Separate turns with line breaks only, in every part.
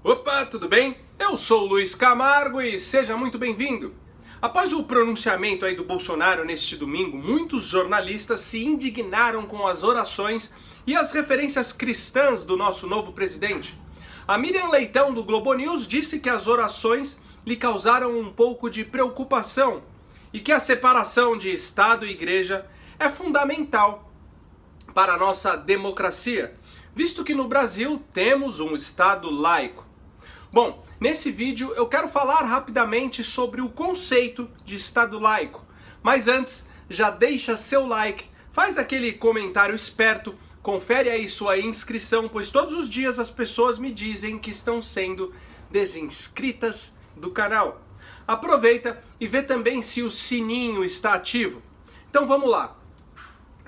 Opa, tudo bem? Eu sou o Luiz Camargo e seja muito bem-vindo. Após o pronunciamento aí do Bolsonaro neste domingo, muitos jornalistas se indignaram com as orações e as referências cristãs do nosso novo presidente. A Miriam Leitão, do Globo News, disse que as orações lhe causaram um pouco de preocupação e que a separação de Estado e Igreja é fundamental para a nossa democracia, visto que no Brasil temos um Estado laico. Bom, nesse vídeo eu quero falar rapidamente sobre o conceito de Estado laico, mas antes já deixa seu like, faz aquele comentário esperto, confere aí sua inscrição, pois todos os dias as pessoas me dizem que estão sendo desinscritas do canal. Aproveita e vê também se o sininho está ativo. Então vamos lá.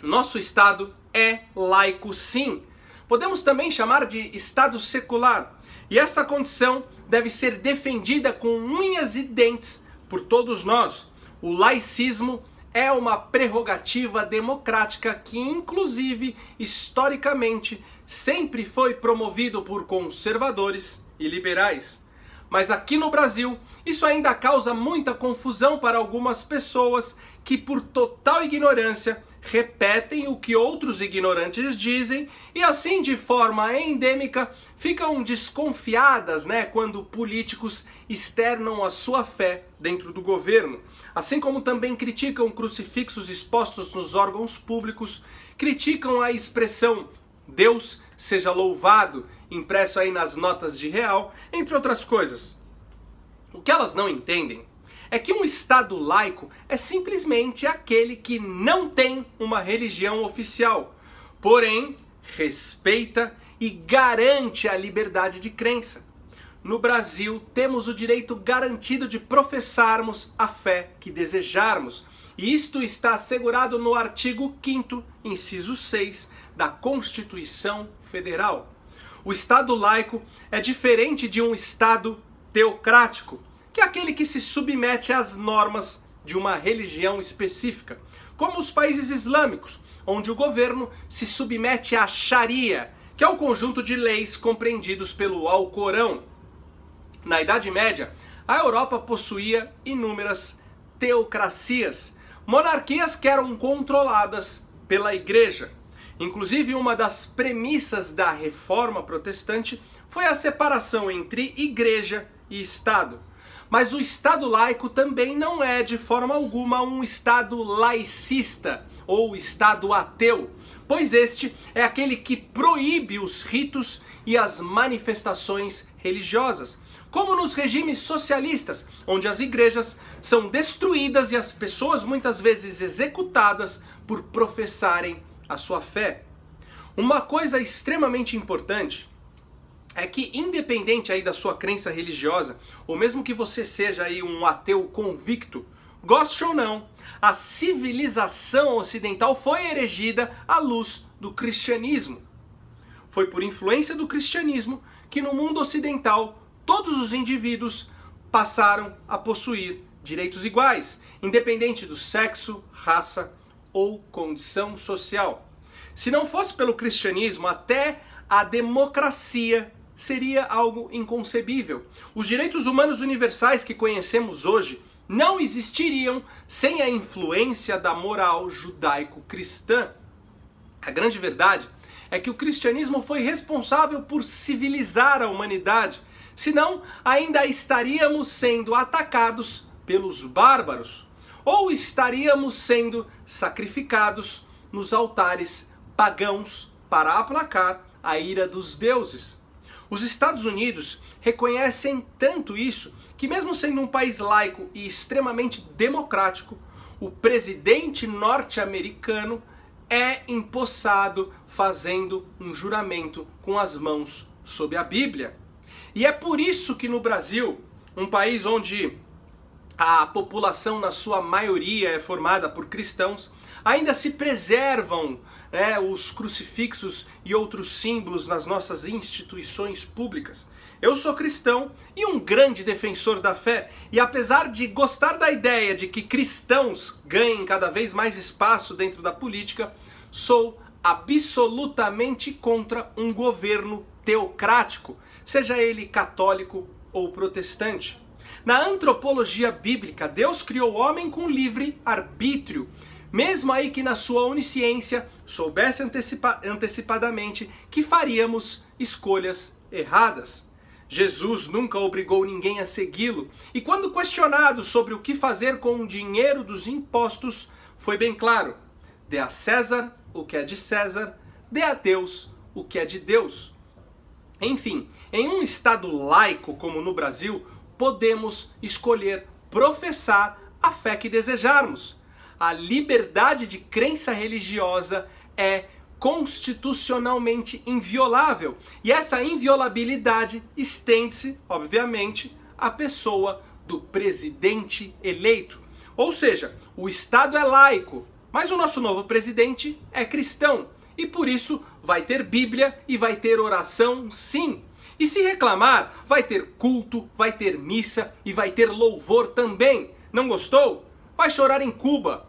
Nosso Estado é laico sim. Podemos também chamar de Estado secular. E essa condição deve ser defendida com unhas e dentes por todos nós. O laicismo é uma prerrogativa democrática que, inclusive, historicamente, sempre foi promovido por conservadores e liberais. Mas aqui no Brasil, isso ainda causa muita confusão para algumas pessoas que, por total ignorância, repetem o que outros ignorantes dizem e assim, de forma endêmica, ficam desconfiadas, quando políticos externam a sua fé dentro do governo. Assim como também criticam crucifixos expostos nos órgãos públicos, criticam a expressão Deus seja louvado, impresso aí nas notas de real, entre outras coisas. O que elas não entendem é que um Estado laico é simplesmente aquele que não tem uma religião oficial, porém respeita e garante a liberdade de crença. No Brasil, temos o direito garantido de professarmos a fé que desejarmos, e isto está assegurado no artigo 5º, inciso 6, da Constituição Federal. O Estado laico é diferente de um Estado teocrático, que é aquele que se submete às normas de uma religião específica, como os países islâmicos, onde o governo se submete à Sharia, que é o conjunto de leis compreendidos pelo Alcorão. Na Idade Média, a Europa possuía inúmeras teocracias, monarquias que eram controladas pela Igreja. Inclusive, uma das premissas da Reforma Protestante foi a separação entre Igreja e Estado. Mas o Estado laico também não é, de forma alguma, um Estado laicista ou Estado ateu, pois este é aquele que proíbe os ritos e as manifestações religiosas, como nos regimes socialistas, onde as igrejas são destruídas e as pessoas muitas vezes executadas por professarem a sua fé. Uma coisa extremamente importante é que, independente aí da sua crença religiosa, ou mesmo que você seja aí um ateu convicto, goste ou não, a civilização ocidental foi erigida à luz do cristianismo. Foi por influência do cristianismo que no mundo ocidental todos os indivíduos passaram a possuir direitos iguais, independente do sexo, raça ou condição social. Se não fosse pelo cristianismo, até a democracia seria algo inconcebível. Os direitos humanos universais que conhecemos hoje não existiriam sem a influência da moral judaico-cristã. A grande verdade é que o cristianismo foi responsável por civilizar a humanidade, senão ainda estaríamos sendo atacados pelos bárbaros, ou estaríamos sendo sacrificados nos altares pagãos para aplacar a ira dos deuses. Os Estados Unidos reconhecem tanto isso que, mesmo sendo um país laico e extremamente democrático, o presidente norte-americano é empossado fazendo um juramento com as mãos sob a Bíblia. E é por isso que no Brasil, um país onde a população na sua maioria é formada por cristãos, ainda se preservam os crucifixos e outros símbolos nas nossas instituições públicas. Eu sou cristão e um grande defensor da fé, e apesar de gostar da ideia de que cristãos ganhem cada vez mais espaço dentro da política, sou absolutamente contra um governo teocrático, seja ele católico ou protestante. Na antropologia bíblica, Deus criou o homem com livre arbítrio, mesmo aí que na sua onisciência soubesse antecipadamente que faríamos escolhas erradas. Jesus nunca obrigou ninguém a segui-lo, e quando questionado sobre o que fazer com o dinheiro dos impostos, foi bem claro: dê a César o que é de César, dê a Deus o que é de Deus. Enfim, em um estado laico como no Brasil, podemos escolher professar a fé que desejarmos. A liberdade de crença religiosa é constitucionalmente inviolável, e essa inviolabilidade estende-se, obviamente, à pessoa do presidente eleito. Ou seja, o Estado é laico, mas o nosso novo presidente é cristão, e por isso vai ter Bíblia e vai ter oração, sim. E se reclamar, vai ter culto, vai ter missa e vai ter louvor também. Não gostou? Vai chorar em Cuba,